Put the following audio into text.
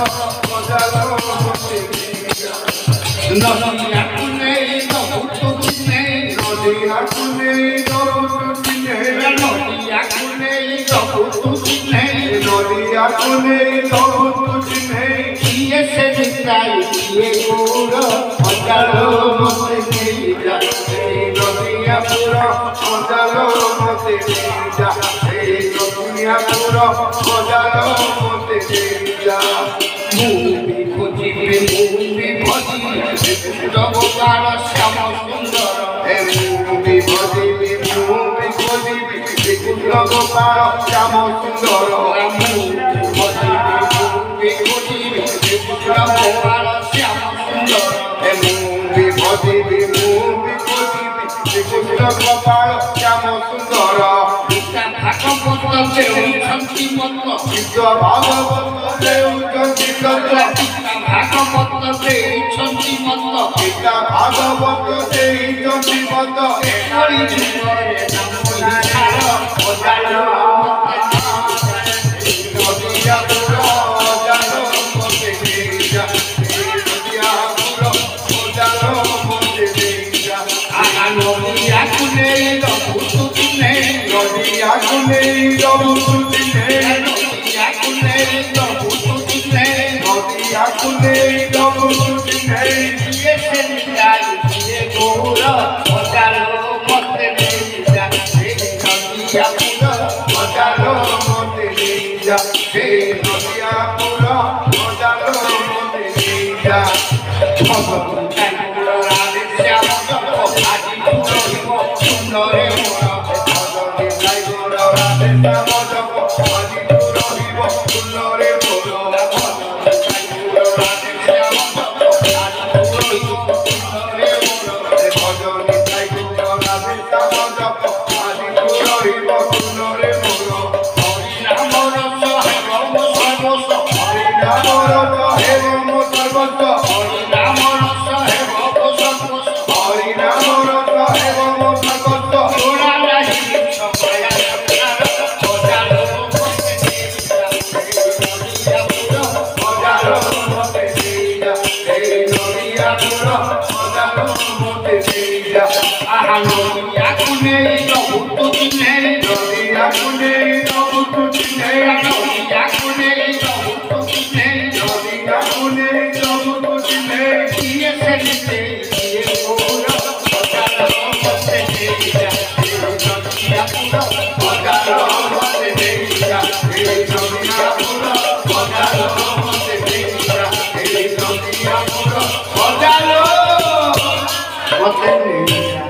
मजालो मते नदिया कुने नबुतुने नदिया कुने नबुतुने नदिया कुने नबुतुने नदिया कुने नबुतुने ये से निकाय ये पूरा मजालो मते नदिया पूरा मजालो मते नदिया पूरा मजालो मते मुंबी खोजिबे मुंबी खोजिबे जगतार श्याम सुंदर हे मुंबी खोजिबे मुंबी खोजिबे जगतार श्याम सुंदर मुंबी खोजिबे जगतार श्याम सुंदर हे मुंबी खोजिबे जगतार श्याम सुंदर भागवत देउछन्ति मत गीता भागवत देउछन्ति मत गीता भागवत देउछन्ति मत एहरि जुगरे नामोहार मजालो नदिया पुरा मजालो मते देजा नदिया पुरा मजालो मते देजा आहा नदिया कुने नबुतुने नदिया कुने नबुतुने नदिया कुने नबुतुने नदिया कुने नबुतुने ये से निकाल ये गोरा मजालो मते देजा नदिया पुरा मजालो मते देजा नदिया पुरा मजालो मते देजा भगवान पुरा राधे श्याम आदि पुरो सुंदरे मोरा नदिया कुने नबुतुने नदिया कुने नबुतुने नदिया कुने नबुतुने नदिया कुने नबुतुने ये से निते ये गोरा मजालो मते देजा नदिया पुरा मजालो मते देजा नदिया पुरा मजालो मते देजा नदिया पुरा मजालो मते देजा